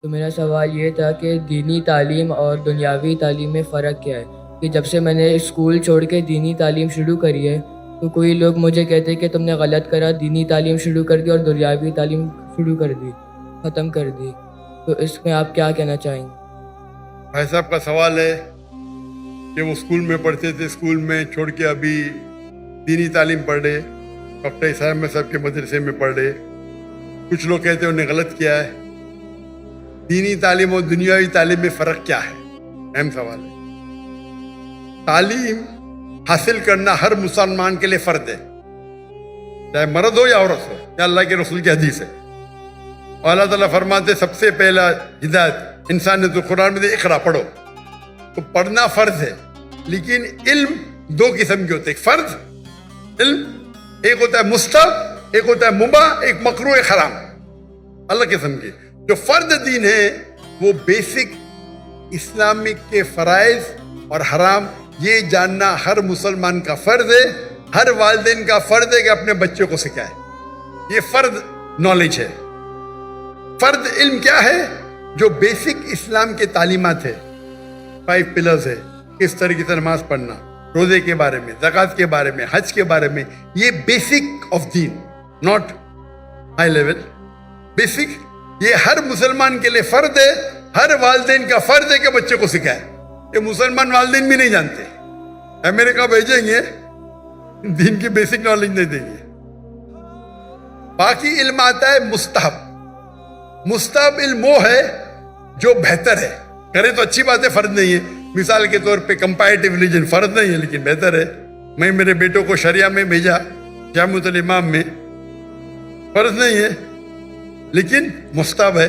तो मेरा सवाल ये था कि दीनी तालीम और दुनियावी तालीम में फ़र्क क्या है? कि जब से मैंने स्कूल छोड़ के दीनी तालीम शुरू करी है, तो कोई लोग मुझे कहते हैं कि तुमने गलत करा, दीनी तालीम शुरू कर दी और दुनियावी तालीम शुरू कर दी, ख़त्म कर दी। तो इसमें आप क्या कहना चाहेंगे? भाई साहब का सवाल है कि वो स्कूल में पढ़ते थे, स्कूल में छोड़ के अभी दीनी तालीम पढ़ रहे, डॉक्टर इसाम में साहब के मदरसे में पढ़ रहे। कुछ लोग कहते हैं उन्हें गलत किया है। दीनी तालीम और दुनियावी तालीम में फ़र्क क्या है? अहम सवाल है। तालीम हासिल करना हर मुसलमान के लिए फ़र्ज है, चाहे मर्द हो या औरत हो। या अल्लाह के रसूल की हदीस है और अल्लाह ताला फरमाते सबसे पहला हिदायत इंसान ने तो कुरान में इकरा पढ़ो। तो पढ़ना फ़र्ज है, लेकिन इल्म दो किस्म के होते हैं। फ़र्ज इल्म, एक होता है मुस्तहब, एक होता है मुबाह, एक मकरूह, एक हराम। अलग किस्म के। जो फ़र्ज दीन है वो बेसिक इस्लामिक के फ़राइज़ और हराम ये जानना हर मुसलमान का फ़र्ज है। हर वालिदैन का फ़र्ज है कि अपने बच्चों को सिखाए। ये फ़र्ज नॉलेज है। फ़र्ज इल्म क्या है? जो बेसिक इस्लाम के तालीमात है, 5 पिलर्स है, किस तरीके से नमाज पढ़ना, रोजे के बारे में, ज़कात के बारे में, हज के बारे में। ये basic of Deen, not high level, basic. ये हर मुसलमान के लिए फ़र्ज है। हर वालिदैन का फ़र्ज है कि बच्चे को सिखाए। ये मुसलमान वालिदैन भी नहीं जानते। अमेरिका भेजेंगे, दीन की बेसिक नॉलेज नहीं देंगे। बाकी इल्म आता है मुस्तहब। मुस्तहब इल्म वो है जो बेहतर है। करे तो अच्छी बात है, फर्ज नहीं है। मिसाल के तौर पे कंपैरेटिव रिलीजन फर्ज नहीं है, लेकिन बेहतर है। मैं मेरे बेटों को शरिया में भेजा, जामुअल इमाम में, फर्ज नहीं है लेकिन मुस्तहब है।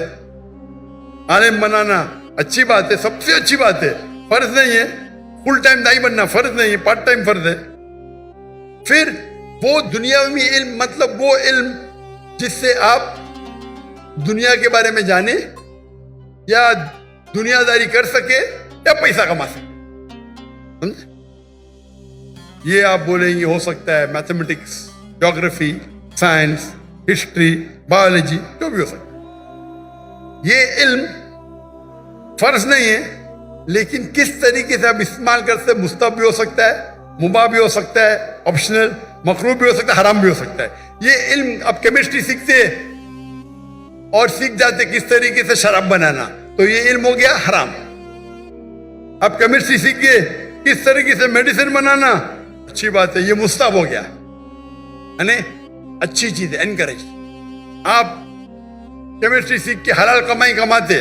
आलिम बनाना अच्छी बात है, सबसे अच्छी बात है, फर्ज नहीं है। फुल टाइम दाई बनना फर्ज नहीं है, पार्ट टाइम फर्ज है। फिर वो दुनियावी इल्म, मतलब वो इल्म जिससे आप दुनिया के बारे में जाने या दुनियादारी कर सके या पैसा कमा सके। ये आप बोलेंगे हो सकता है mathematics, geography, science, history, biology, जो भी हो सकता है। ये इल्म फर्ज नहीं है, लेकिन किस तरीके से आप इस्तेमाल करते, मुस्तहब भी हो सकता है, मुबाह भी हो सकता है, ऑप्शनल, मकरूह भी हो सकता है, हराम भी हो सकता है। ये इल्म आप केमिस्ट्री सीखते और सीख जाते किस तरीके से शराब बनाना, तो ये इल्म हो गया हराम। आप केमिस्ट्री सीख गए किस तरीके से मेडिसिन बनाना, अच्छी बात है, ये मुस्तहब हो गया, यानी अच्छी चीज है, एनकरेज। आप केमिस्ट्री सीख के हलाल कमाई कमाते,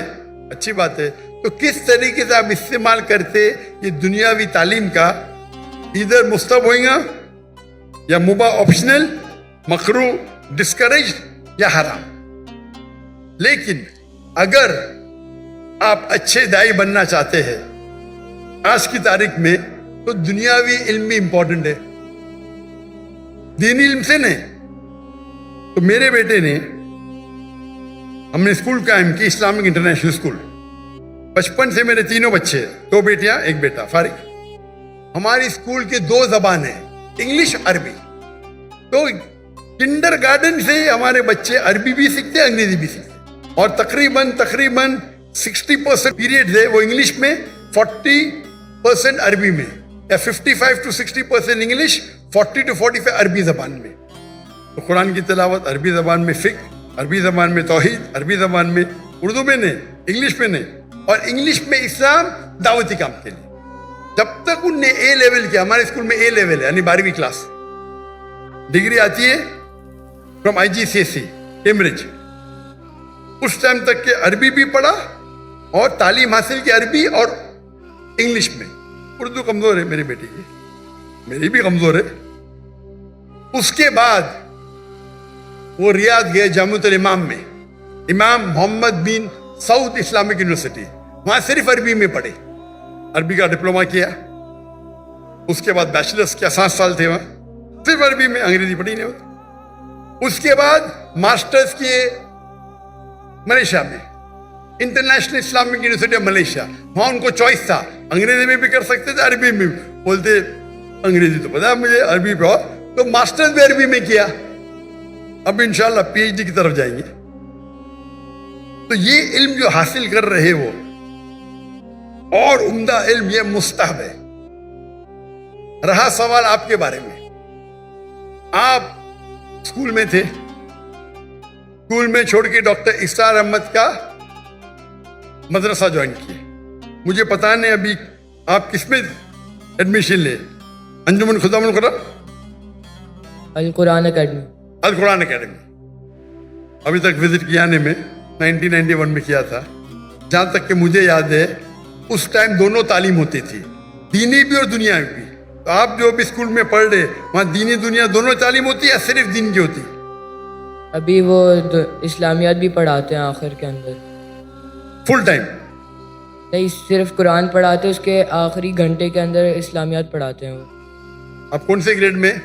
अच्छी बात है। तो किस तरीके से आप इस्तेमाल करते ये दुनियावी तालीम का, इधर मुस्तहब होगा या मुबाह, ऑप्शनल, मकरूह, डिस्करेज या हराम। लेकिन अगर आप अच्छे दाई बनना चाहते हैं आज की तारीख में, तो दुनियावी इल्म भी इंपॉर्टेंट है, दीनी इल्म से नहीं। तो मेरे बेटे ने, हमने स्कूल कायम की, इस्लामिक इंटरनेशनल स्कूल। बचपन से मेरे तीनों बच्चे, 2 बेटियां 1 बेटा, फारिग। हमारी स्कूल के 2 जबान है, इंग्लिश, अरबी। तो किंडरगार्टन से हमारे बच्चे अरबी भी सीखते, अंग्रेजी भी सीखते। और तकरीबन 60% पीरियड है वो इंग्लिश में, 40% अरबी में, या 55 to 60% इंग्लिश, 40 to 45 अरबी जबान में। तो कुरान की तिलावत अरबी जबान में, फिक्र अरबी जबान में, तौहीद अरबी जबान में, उर्दू में नहीं, इंग्लिश में नहीं। और इंग्लिश में इस्लाम दावती काम के लिए। जब तक उनने ए लेवल किया, हमारे स्कूल में ए लेवल है, यानी 12वीं क्लास, डिग्री आती है फ्रॉम IGCSE कैम्ब्रिज। उस टाइम तक के अरबी भी पढ़ा और तालीम हासिल की अरबी और इंग्लिश में। उर्दू कमजोर है मेरी बेटी की, मेरी भी कमजोर है। उसके बाद वो रियाद गए जामुअल इमाम में, इमाम मोहम्मद बिन सऊद इस्लामिक यूनिवर्सिटी, वहां सिर्फ अरबी में पढ़े, अरबी का डिप्लोमा किया। उसके बाद बैचलर्स किया, 7 साल थे वहां, सिर्फ अरबी में, अंग्रेजी पढ़ी नहीं होती। उसके बाद मास्टर्स किए मलेशिया में, international Islamic university of Malaysia. वहां उनको चॉइस था, अंग्रेजी में भी कर सकते थे, अरबी में भी। बोलते अंग्रेजी तो पता है मुझे, अरबी पे, तो मास्टर्स भी अरबी में किया। अब इंशाल्लाह PhD की तरफ जाएंगे। तो ये इल्म जो हासिल कर रहे हो और उम्दा इल्म ये मुस्तहब है। रहा सवाल आपके बारे में, आप स्कूल में थे, स्कूल में छोड़ के डॉक्टर इसरार अहमद का मदरसा ज्वाइन किए। मुझे पता नहीं अभी आप किसमें एडमिशन ले, अंजुमन खुदामुल कुरान, अल कुरान अकेडमी। अल कुरान अकेडमी। अभी तक विजिट किया ने में 1991 में किया था। जहां तक कि मुझे याद है उस टाइम दोनों तालीम होती थी, दीनी भी और दुनियावी भी। तो आप जो अभी स्कूल में पढ़ रहे वहां दीनी दुनिया दोनों तालीम होती है या सिर्फ दीन की होती? अभी वो इस्लामियात भी पढ़ाते हैं आखिर के अंदर। फुल टाइम नहीं, सिर्फ कुरान पढ़ाते हैं, उसके आखिरी घंटे के अंदर इस्लामियात पढ़ाते हैं वो। आप कौन से ग्रेड में?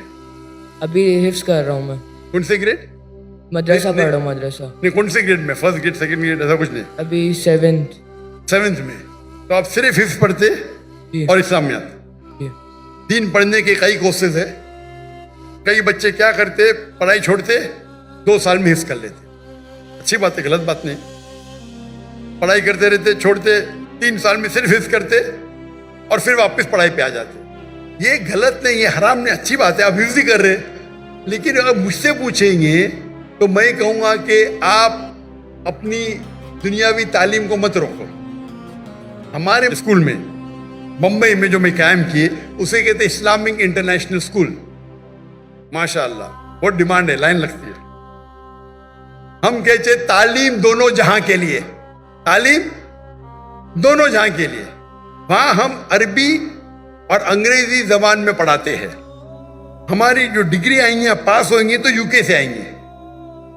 अभी हिफ्स कर रहा हूँ मैं, कौन से ग्रेड? मदरसा पढ़ रहा हूँ, मदरसा। नहीं, कौन से ग्रेड में? फर्स्ट ग्रेड, सेकंड ग्रेड, ऐसा कुछ नहीं? अभी 7th। 7th में। तो आप सिर्फ हिफ्स पढ़ते जी। और इस्लामियात? जी। दीन पढ़ने के कई कोर्सेज है। कई बच्चे क्या करते, पढ़ाई छोड़ते, 2 साल में हिफ्स कर लेते। अच्छी बात है, गलत बात नहीं। पढ़ाई करते रहते, छोड़ते, 3 साल में सिर्फ हिफ्स करते और फिर वापस पढ़ाई पे आ जाते। ये गलत नहीं है, हराम नहीं, अच्छी बात है, आप हिफ्स ही कर रहे। लेकिन अगर मुझसे पूछेंगे तो मैं कहूँगा कि आप अपनी दुनियावी तालीम को मत रोको। हमारे स्कूल में मुंबई में जो मैं कायम किए उसे कहते इस्लामिक इंटरनेशनल स्कूल। माशाअल्लाह, बहुत डिमांड है, लाइन लगती है। हम कहते तालीम दोनों जहां के लिए, तालीम दोनों जहां के लिए। वहां हम अरबी और अंग्रेजी जबान में पढ़ाते हैं। हमारी जो डिग्री आएंगी या पास होंगी तो यूके से आएंगे,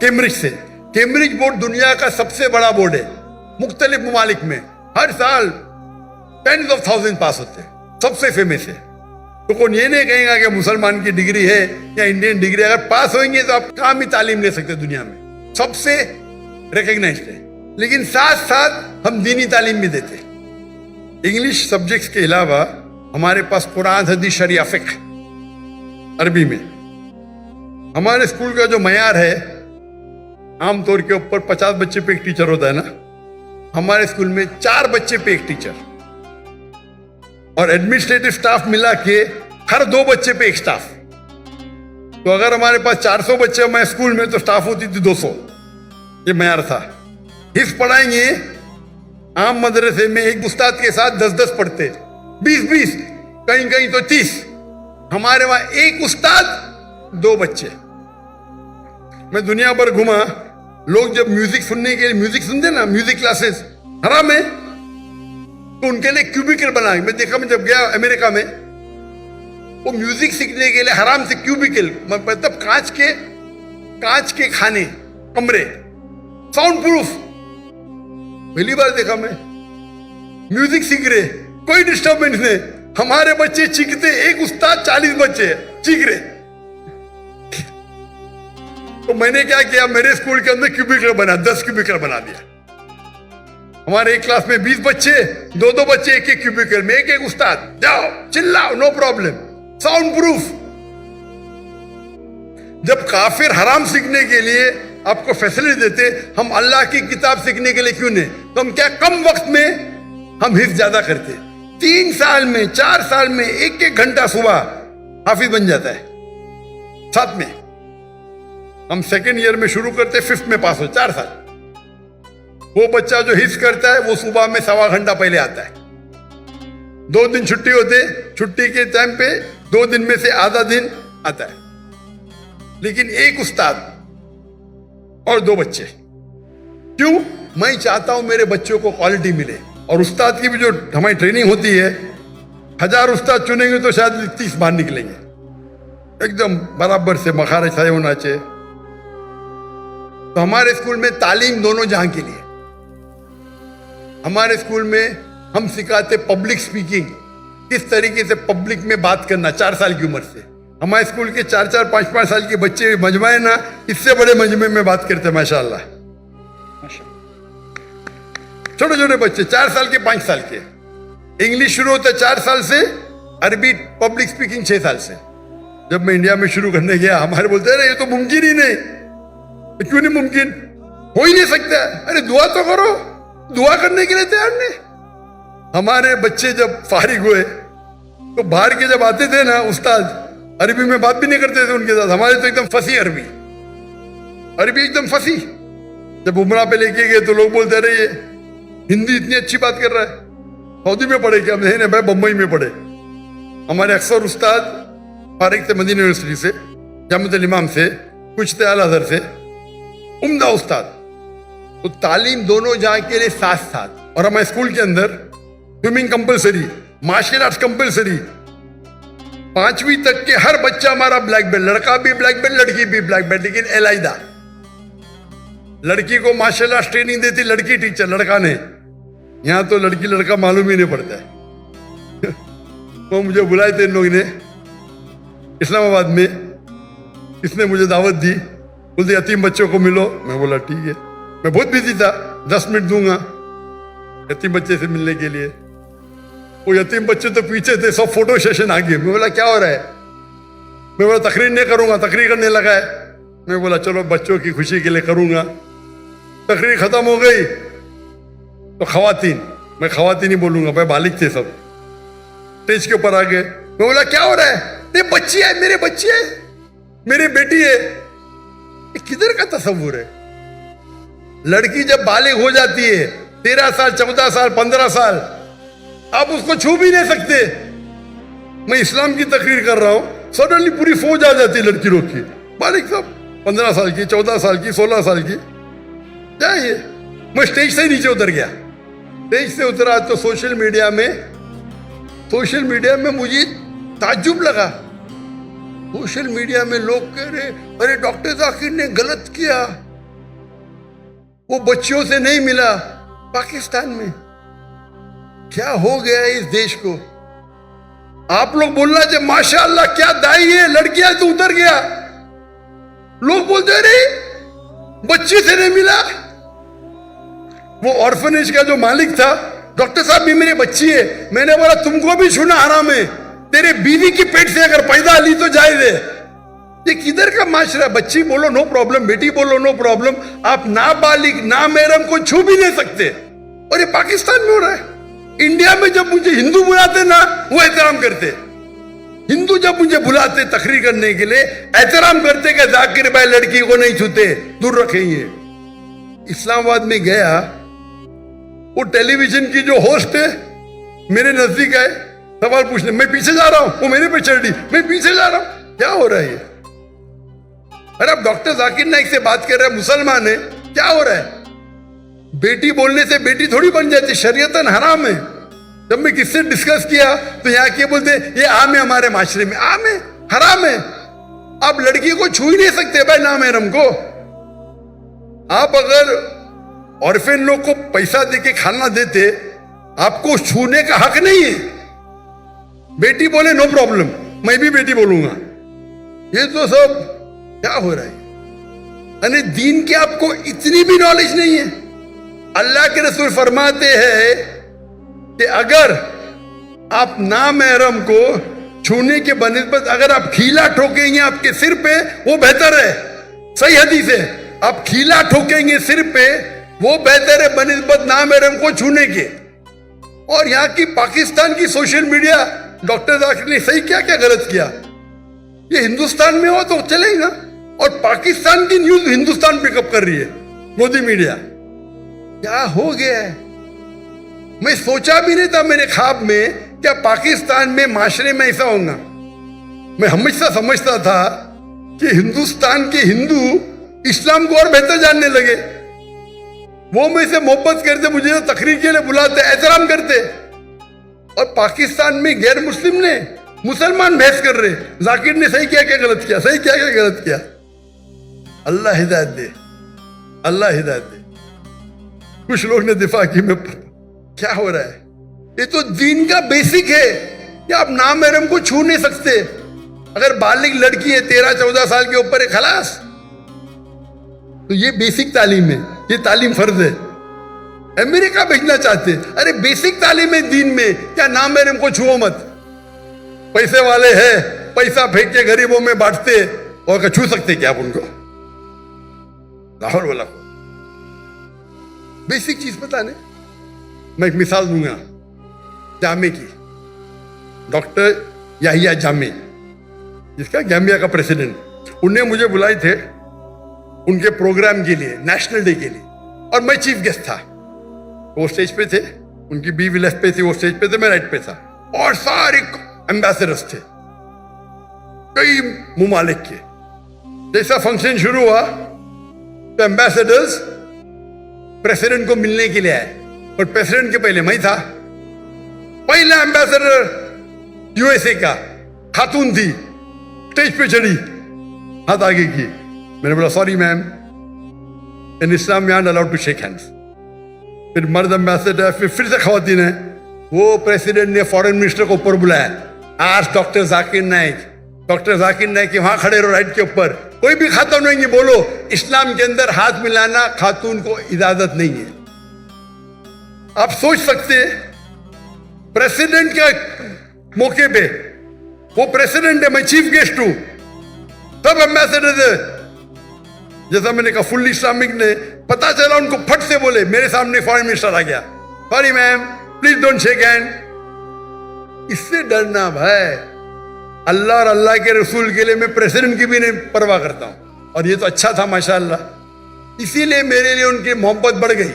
कैम्ब्रिज से। कैम्ब्रिज बोर्ड दुनिया का सबसे बड़ा बोर्ड है। मुख्तलिफ ममालिक में हर साल 10s of thousands पास होते हैं, सबसे फेमस है। तो कौन ये नहीं कहेगा कि मुसलमान की डिग्री है या इंडियन डिग्री, अगर पास होंगे तो आप काम ही तालीम ले सकते दुनिया में, सबसे रिकग्नाइज्ड है। लेकिन साथ साथ हम दीनी तालीम भी देते। इंग्लिश सब्जेक्ट्स के अलावा हमारे पास कुरान, हदीस, शरिया, फिक्र अरबी में। हमारे स्कूल का जो मयार है, आमतौर के ऊपर 50 बच्चे पे एक टीचर होता है ना, हमारे स्कूल में 4 बच्चे पे एक टीचर और एडमिनिस्ट्रेटिव स्टाफ मिला के हर 2 बच्चे पे एक स्टाफ। तो अगर हमारे पास 400 बच्चे हमारे स्कूल में तो स्टाफ होती थी 200। ये मयार था। हिफ्ज पढ़ाएंगे, आम मदरसे में एक उस्ताद के साथ 10-10 पढ़ते, 20-20, कहीं कहीं तो 30। हमारे वहां एक उस्ताद 2 बच्चे। मैं दुनिया भर घुमा, लोग जब म्यूजिक सुनने के लिए म्यूजिक सुनते ना, म्यूजिक क्लासेस हराम है, तो उनके लिए क्यूबिकल बना। मैं देखा, मैं जब गया अमेरिका में, वो म्यूजिक सीखने के लिए हराम से क्यूबिकल, मतलब कांच के खाने, कमरे, साउंड प्रूफ। पहली बार देखा मैं। म्यूजिक सीख रहे, कोई डिस्टर्बेंस नहीं। हमारे बच्चे चीखते, एक उस्ताद 40 बच्चे चीख रहे। तो मैंने क्या किया, मेरे स्कूल के अंदर क्यूबिकल बना, 10 क्यूबिकल बना दिया। हमारे एक क्लास में 20 बच्चे, 2-2 बच्चे एक-एक क्यूबिकल में, एक-एक उस्ताद, जाओ चिल्लाओ, नो प्रॉब्लम, साउंड प्रूफ। जब काफिर हराम सीखने के लिए आपको फैसिलिटी देते, हम अल्लाह की किताब सीखने के लिए क्यों नहीं? तो हम क्या कम वक्त में हम हिफ्ज ज्यादा करते। 3 साल में, 4 साल में 1-1 घंटा सुबह हाफिज बन जाता है। साथ में हम सेकेंड ईयर में शुरू करते, 5th में पास हो, 4 साल। वो बच्चा जो हिफ्ज करता है वो सुबह में 1.25 घंटा पहले आता है। 2 दिन छुट्टी होते, छुट्टी के टाइम पे 2 दिन में से आधा दिन आता है। लेकिन एक उस्ताद और 2 बच्चे। क्यों? मैं चाहता हूं मेरे बच्चों को क्वालिटी मिले। और उस्ताद की भी जो हमारी ट्रेनिंग होती है, 1000 उस्ताद चुनेंगे तो शायद 30 बाहर निकलेंगे, एकदम बराबर से मखारज सही होना चाहिए। तो हमारे स्कूल में तालीम दोनों जहां के लिए। हमारे स्कूल में हम सिखाते पब्लिक स्पीकिंग, किस तरीके से पब्लिक में बात करना 4 साल की उम्र से। हमारे स्कूल के 4-4, 5-5 साल के बच्चे मजमा है ना, इससे बड़े मजमे में बात करते माशाल्लाह। छोटे छोटे बच्चे 4 साल के, 5 साल के। इंग्लिश शुरू होता है 4 साल से, अरबी पब्लिक स्पीकिंग 6 साल से। जब मैं इंडिया में शुरू करने गया, हमारे बोलते हैं ये तो मुमकिन ही नहीं। क्यों नहीं मुमकिन? हो ही नहीं सकता। अरे दुआ तो करो, दुआ करने के लिए तैयार नहीं। हमारे बच्चे जब फारिग हुए तो बाहर के जब आते थे ना उस्ताद, अरबी में बात भी नहीं करते थे उनके साथ। हमारे तो एकदम फंसी अरबी एकदम फंसी। जब उमरा पे लेके गए तो लोग बोलते रहे ये हिंदी इतनी अच्छी बात कर रहा है, सऊदी में पढ़े क्या? नहीं भाई, बम्बई में पढ़े। हमारे अक्सर उस्ताद फारिग थे मदीना यूनिवर्सिटी से, जामिअतुल इमाम से, कुछ थे अल अज़हर से, उम्दा उस्ताद। तो तालीम दोनों जहाँ के लिए साथ साथ। और हमारे स्कूल के अंदर swimming compulsory, martial arts compulsory. 5वीं तक के हर बच्चा हमारा ब्लैक बेल्ट, लड़का भी ब्लैक बेल्ट, लड़की भी ब्लैक बेल्ट, लेकिन एलाइदा। लड़की को मार्शल आर्ट्स ट्रेनिंग देती लड़की टीचर, लड़का ने। यहां तो लड़की लड़का मालूम ही नहीं पड़ता है। वो मुझे बुलाए थे इन लोगों ने इस्लामाबाद में, इसने मुझे दावत दी, बोलते यतीम बच्चों को मिलो। मैं बोला ठीक है। मैं बहुत बिजी था, 10 मिनट दूंगा यतीम बच्चे से मिलने के लिए। वो यतीम बच्चे तो पीछे थे, सब फोटो सेशन आगे। मैं बोला क्या हो रहा है? मैं बोला तकरीर नहीं करूंगा, तकरीर करने लगा है। मैं बोला चलो बच्चों की खुशी के लिए करूंगा। तकरीर खत्म हो गई तो खवातीन, मैं खवातीन ही बोलूंगा भाई, बालिग थे सब, स्टेज के ऊपर आ गए। मैं बोला क्या हो रहा है? ये बच्ची है, मेरे बच्ची है, मेरी बेटी है। ये किधर का तस्वुर है? लड़की जब बालिग हो जाती है 13 साल, 14 साल, 15 साल, आप उसको छू भी नहीं सकते। मैं इस्लाम की तकरीर कर रहा हूं, सडनली पूरी फौज आ जाती है लड़की लोग की, बालिग सब 15 साल की, 14 साल की, 16 साल की। क्या ये? मैं स्टेज से नीचे उतर गया। स्टेज से उतरा तो सोशल मीडिया में मुझे ताज्जुब लगा। सोशल मीडिया में लोग कह रहे अरे डॉक्टर जाकिर ने गलत किया, वो बच्चियों से नहीं मिला। पाकिस्तान में क्या हो गया इस देश को? आप लोग बोलना जब माशाअल्लाह क्या दाई है, लड़कियां तो उतर गया। लोग बोलते रहे बच्ची से नहीं मिला। वो ऑर्फनेज का जो मालिक था, डॉक्टर साहब भी मेरी बच्ची है। मैंने बोला तुमको भी छूना हराम है, तेरे बीवी की पेट से अगर पैदा ली तो जायज है। ये किधर का माशरा? बच्ची बोलो नो प्रॉब्लम, बेटी बोलो नो प्रॉब्लम, आप नाबालिग नामहरम को छू भी नहीं सकते। और ये पाकिस्तान में हो रहा है। इंडिया में जब मुझे हिंदू बुलाते ना, वो एहतराम करते। हिंदू जब मुझे बुलाते तकरीर करने के लिए, एहतराम करते कि जाकिर भाई लड़की को नहीं छूते, दूर रखेंगे। इस्लामाबाद में गया, वो टेलीविजन की जो होस्ट है मेरे नजदीक आए सवाल पूछने। मैं पीछे जा रहा हूं, वो मेरे पे चढ़ दी, मैं पीछे जा रहा हूं। क्या हो रहा है ये? अरे आप डॉक्टर जाकिर नाइक से बात कर रहे हैं, मुसलमान है, क्या हो रहा है? बेटी बोलने से बेटी थोड़ी बन जाती, शरीयतन हराम है। जब मैं किससे डिस्कस किया तो यहाँ के बोलते ये आम है, हमारे माशरे में आम है, हराम है। आप लड़की को छू ही नहीं सकते भाई नामहरम को। आप अगर ऑर्फेन लोग को पैसा देके खाना देते, आपको छूने का हक नहीं है। बेटी बोले नो प्रॉब्लम, मैं भी बेटी बोलूंगा। ये तो सब क्या हो रहा है? अरे दीन के आपको इतनी भी नॉलेज नहीं है। अल्लाह के रसूल फरमाते हैं कि अगर आप नामहरम को छूने के बनिस्बत अगर आप खीला ठोकेंगे आपके सिर पे, वो बेहतर है। सही हदीस है, आप खीला ठोकेंगे सिर पे, वो बेहतर है बनिस्बत नामहरम को छूने के। और यहाँ की पाकिस्तान की सोशल मीडिया, डॉक्टर जाकिर ने सही क्या क्या गलत किया? ये हिंदुस्तान में हो तो चलेगा, और पाकिस्तान की न्यूज हिंदुस्तान पिकअप कर रही है, मोदी मीडिया। क्या हो गया है? मैं सोचा भी नहीं था मेरे ख्वाब में क्या पाकिस्तान में माशरे में ऐसा होगा। मैं हमेशा समझता था कि हिंदुस्तान के हिंदू इस्लाम को और बेहतर जानने लगे। वो मुझसे मोहब्बत करते, मुझे तो तकरीर के लिए बुलाते, एहतराम करते। और पाकिस्तान में गैर मुस्लिम ने मुसलमान बहस कर रहे, जाकिर ने सही क्या क्या गलत किया, सही क्या क्या गलत किया। अल्लाह हिदायत दे, अल्लाह हिदायत दे। कुछ लोग ने दिफा की में क्या हो रहा है? ये तो दीन का बेसिक है कि आप नामहरम को छू नहीं सकते। अगर बालिग लड़की है 13-14 साल के ऊपर है, खलास। तो ये बेसिक तालीम है, ये तालीम फर्ज है। अमेरिका भेजना चाहते, अरे बेसिक तालीम है दीन में, क्या नामहरम को छुओ मत। पैसे वाले हैं, पैसा फेंक के गरीबों में बांटते, और छू सकते क्या आप उनको? लाहौर वाला बेसिक चीज पता नहीं। मैं एक मिसाल दूंगा जामे की। डॉक्टर याहिया जामे, जिसका गैम्बिया का प्रेसिडेंट, उनने मुझे बुलाए थे उनके प्रोग्राम के लिए, नेशनल डे के लिए, और मैं चीफ गेस्ट था। वो स्टेज पे थे, उनकी बीवी लेफ्ट पे थी, वो स्टेज पे थे, मैं राइट पे था, और सारे एम्बेसडर्स थे कई मुमालिक के। जैसा फंक्शन शुरू हुआ तो एम्बेसडर्स प्रेसिडेंट को मिलने के लिए आए, और प्रेसिडेंट के पहले मैं था। पहला एम्बेसडर यूएसए का खातून थी, स्टेज पे चढ़ी, हाथ आगे की। मैंने बोला sorry ma'am, in Islam we are not allowed to shake hands. फिर मर्द एम्बेसडर, फिर से खवातीन है। वो प्रेसिडेंट ने फॉरेन मिनिस्टर को ऊपर बुलाया, आज डॉक्टर जाकिर नाइक, डॉक्टर जाकिर नाइक वहां खड़े रहो राइट के ऊपर, कोई भी खातून नहीं, बोलो इस्लाम के अंदर हाथ मिलाना खातून को इजाजत नहीं है। आप सोच सकते हैं प्रेसिडेंट के मौके पे, वो प्रेसिडेंट है, मैं चीफ गेस्ट हूं, सब एम्बेसडर है। जैसा मैंने कहा फुल इस्लामिक ने, पता चला उनको फट से बोले, मेरे सामने फॉरेन मिनिस्टर आ गया, sorry ma'am please don't shake hand. इससे डरना भाई, अल्लाह और अल्लाह के रसूल के लिए मैं प्रेसिडेंट की भी नहीं परवाह करता हूं। और ये तो अच्छा था माशाअल्लाह, इसीलिए मेरे लिए उनकी मोहब्बत बढ़ गई।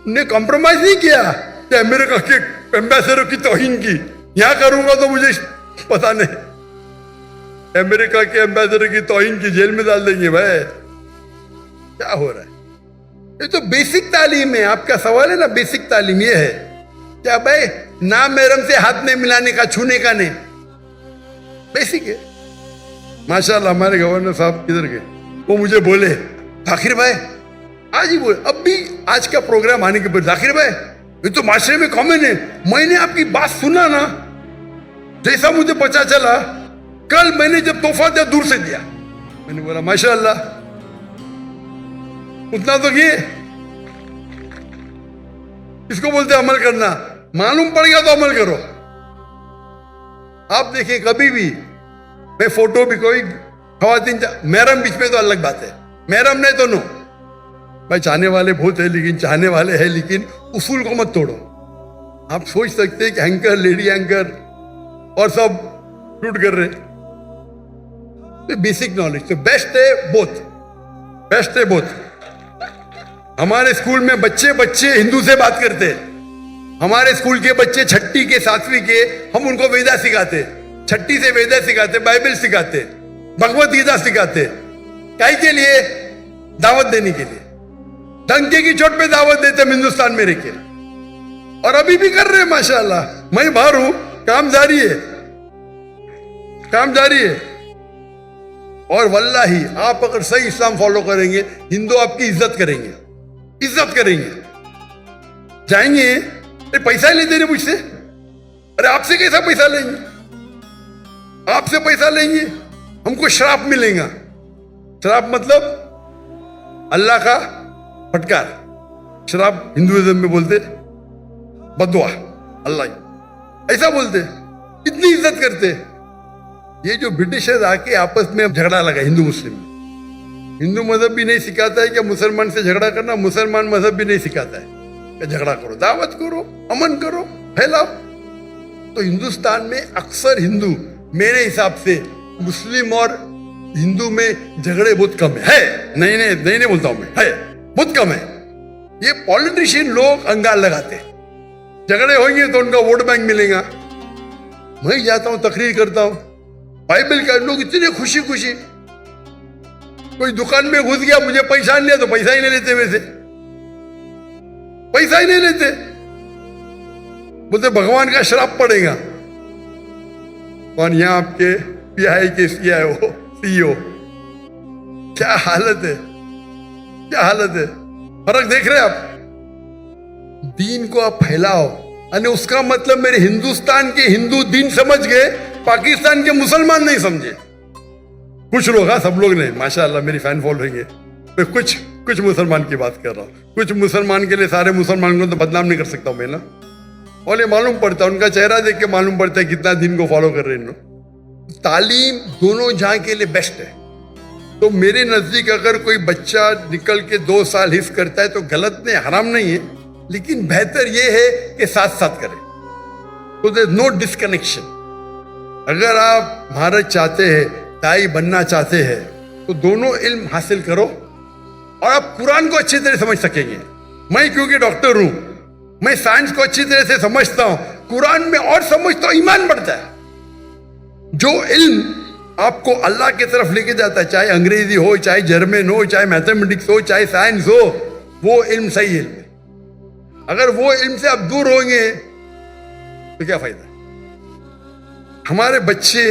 उन्हें कॉम्प्रोमाइज नहीं किया कि अमेरिका के एम्बेसडर की तौहीन की। यहां करूंगा तो मुझे पता नहीं, अमेरिका के एम्बेसडर की तौहीन की, जेल में डाल देंगे भाई। क्या हो रहा है? ये तो बेसिक तालीम है। आपका सवाल है ना, बेसिक तालीम ये है क्या भाई, नाम महरम से हाथ नहीं मिलाने का, छूने का नहीं, बेसिक है। माशाल्लाह हमारे गवर्नर साहब किधर गए, वो मुझे बोले जाकिर भाई, आज ही बोले, अब भी आज का प्रोग्राम आने के बाद, जाकिर भाई ये तो माशरे में कॉमन है, मैंने आपकी बात सुना ना, जैसा मुझे पता चला कल मैंने जब तोहफा दिया दूर से दिया। मैंने बोला माशाल्लाह, उतना तो ये इसको बोलते अमल करना। मालूम पड़ गया तो अमल करो। आप देखिए कभी भी, मैं फोटो भी कोई खवातीन महरम बीच में तो अलग बात है, महरम नहीं तो नो भाई। चाहने वाले बहुत है, लेकिन चाहने वाले हैं, लेकिन उसूल को मत तोड़ो। आप सोच सकते हैं कि एंकर, लेडी एंकर और सब शूट कर रहे, तो बेसिक नॉलेज तो बेस्ट है, बोथ बेस्ट है बोथ। हमारे स्कूल में बच्चे हिंदू से बात करते हैं। हमारे स्कूल के बच्चे छठी के, सातवीं के, हम उनको वेदा सिखाते, छठी से वेदा सिखाते, बाइबल सिखाते, भगवत गीता सिखाते। काहे के लिए? दावत देने के लिए। डंके की चोट पे दावत देते हम हिंदुस्तान में रह के, और अभी भी कर रहे हैं माशाल्लाह। मैं बाहर हूं, काम जारी है, काम जारी है। और वल्लाही आप अगर सही इस्लाम फॉलो करेंगे, हिंदू आपकी इज्जत करेंगे, इज्जत करेंगे। जाएंगे, अरे पैसा ही लेते मुझसे, अरे आपसे कैसा पैसा लेंगे, आपसे पैसा लेंगे, हमको श्राप मिलेगा। श्राप मतलब अल्लाह का फटकार, श्राप हिंदुइज्म में बोलते बदुआ, अल्लाह ऐसा बोलते, इतनी इज्जत करते। ये जो ब्रिटिशर्स आके आपस में झगड़ा लगा हिंदू मुस्लिम में, हिंदू मजहब भी नहीं सिखाता है कि मुसलमान से झगड़ा करना, मुसलमान मजहब भी नहीं सिखाता है कि झगड़ा करो, दावत करो, अमन करो, फैलाओ। तो हिंदुस्तान में अक्सर हिंदू, मेरे हिसाब से मुस्लिम और हिंदू में झगड़े बहुत कम है। नहीं बोलता हूं मैं, है बहुत कम है। ये पॉलिटिशियन लोग अंगार लगाते, झगड़े होंगे तो उनका वोट बैंक मिलेगा। मैं जाता हूं, तकरीर करता हूं, बाइबल का, लोग इतने खुशी खुशी, कोई दुकान में घुस गया, मुझे पैसा नहीं लिया तो पैसा ही नहीं लेते, वैसे पैसा ही नहीं लेते, बोलते भगवान का श्राप पड़ेगा। कौन? यहाँ आपके पीआई के सीईओ, क्या हालत है, क्या हालत है। फर्क देख रहे हैं आप? दीन को आप फैलाओ, और उसका मतलब मेरे हिंदुस्तान के हिंदू दीन समझ गए, पाकिस्तान के मुसलमान नहीं समझे। कुछ लोग, हाँ सब लोग नहीं, माशाअल्लाह मेरी फैन फॉलोइंग है। मैं कुछ मुसलमान की बात कर रहा हूँ। कुछ मुसलमान के लिए सारे मुसलमान को तो बदनाम नहीं कर सकता हूँ मैं ना। और ये मालूम पड़ता है, उनका चेहरा देख के मालूम पड़ता है कितना दिन को फॉलो कर रहे हैं। तालीम दोनों जहां के लिए बेस्ट है, तो मेरे नजदीक अगर कोई बच्चा निकल के 2 साल हिफ्ज करता है तो गलत नहीं, हराम नहीं है, लेकिन बेहतर ये है कि साथ साथ करे, तो देयर नो डिस्कनेक्शन। अगर आप महारत चाहते हैं, ताई बनना चाहते हैं, तो दोनों इल्म हासिल करो और आप कुरान को अच्छी तरह समझ सकेंगे। मैं क्योंकि डॉक्टर हूं, मैं साइंस को अच्छी तरह से समझता हूं, कुरान में और समझता हूं, ईमान बढ़ता है। जो इल्म आपको अल्लाह की तरफ लेके जाता है, चाहे अंग्रेजी हो, चाहे जर्मन हो, चाहे मैथमेटिक्स हो, चाहे साइंस हो, वो इल्म सही इल्म है। अगर वो इल्म से आप दूर होंगे तो क्या फायदा। हमारे बच्चे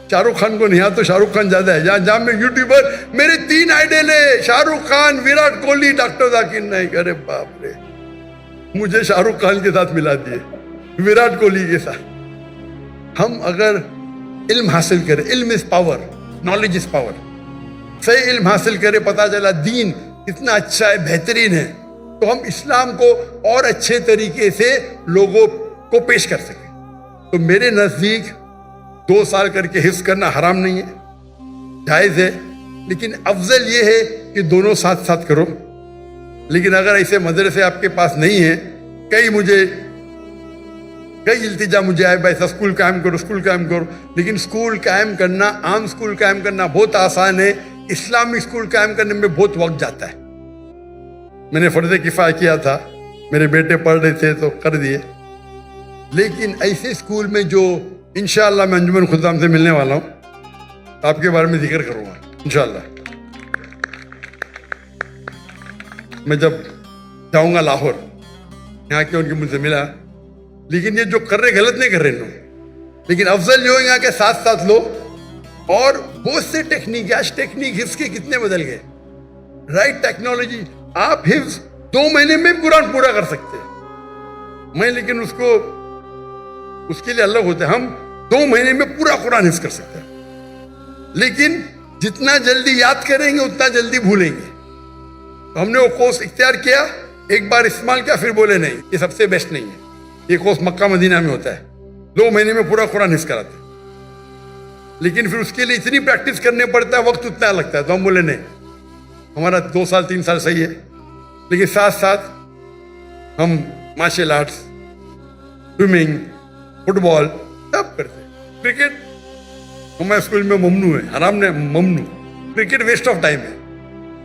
शाहरुख खान को नहीं, तो शाहरुख खान ज्यादा है, जहां में यूट्यूबर, मेरे 3 आइडल है, शाहरुख खान, विराट कोहली, डॉक्टर जाकिर नाइक। अरे बाप रे, मुझे शाहरुख खान के साथ मिला दिए, विराट कोहली के साथ। हम अगर इल्म हासिल करें, इल्म is power, knowledge is power, सही इल्म हासिल करें, पता चला दीन कितना अच्छा है, बेहतरीन है, तो हम इस्लाम को और अच्छे तरीके से लोगों को पेश कर सकें। तो मेरे नजदीक 2 साल करके हिफ्ज करना हराम नहीं है, जायज है, लेकिन अफजल ये है कि दोनों साथ साथ करो। लेकिन अगर ऐसे मदरसे आपके पास नहीं है, कई इल्तिजा मुझे आए, भाई स्कूल कायम करो, स्कूल कायम करो, लेकिन स्कूल कायम करना, आम स्कूल कायम करना बहुत आसान है, इस्लामिक स्कूल कायम करने में बहुत वक्त जाता है। मैंने फर्ज किफाया किया था, मेरे बेटे पढ़ रहे थे तो कर दिए, लेकिन ऐसे स्कूल में जो इंशाअल्लाह मैं अंजुमन खुदाम से मिलने वाला हूं, तो आपके बारे में जिक्र करूंगा इंशाअल्लाह। मैं जब जाऊंगा लाहौर, यहाँ के उनके मुझसे मिला, लेकिन ये जो कर रहे गलत नहीं कर रहे लोग, लेकिन अफजल जो है यहाँ के साथ साथ लो। और बहुत से टेक्निक, आज टेक्निक हिफ्ज के कितने बदल गए, राइट टेक्नोलॉजी, आप हिफ्ज 2 महीने में कुरान पूरा कर सकते हैं। मैं लेकिन उसके लिए अलग होता है, हम 2 महीने में पूरा कुरान हिफ्ज कर सकते हैं, लेकिन जितना जल्दी याद करेंगे उतना जल्दी भूलेंगे। तो हमने वो कोर्स इख्तियार किया, एक बार इस्तेमाल किया, फिर बोले नहीं ये सबसे बेस्ट नहीं है, ये कोर्स मक्का मदीना में होता है, 2 महीने में पूरा कुरान हिफ्ज कराते हैं, लेकिन फिर उसके लिए इतनी प्रैक्टिस करने पड़ता है, वक्त उतना लगता है। तो हम बोले नहीं, हमारा 2 साल 3 साल सही है, लेकिन साथ साथ हम मार्शल आर्ट्स, स्विमिंग, फुटबॉल सब करते हैं। क्रिकेट हमारे स्कूल में ममनू है, हराम ने ममनू, क्रिकेट वेस्ट ऑफ टाइम है।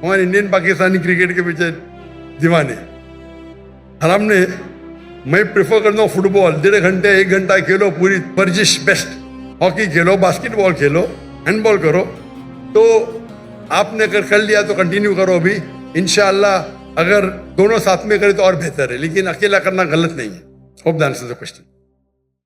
हमारे इंडियन पाकिस्तानी क्रिकेट के पीछे दीवाने, हराम ने। मैं प्रेफर करता हूँ फुटबॉल, 1.5 घंटे 1 घंटा खेलो, पूरी वर्जिश बेस्ट, हॉकी खेलो, बास्केटबॉल खेलो, हैंडबॉल करो। तो आपने अगर कर लिया तो कंटिन्यू करो अभी, इंशाअल्लाह अगर दोनों साथ में करें तो और बेहतर है, लेकिन अकेला करना गलत नहीं है। Hope the answer the question.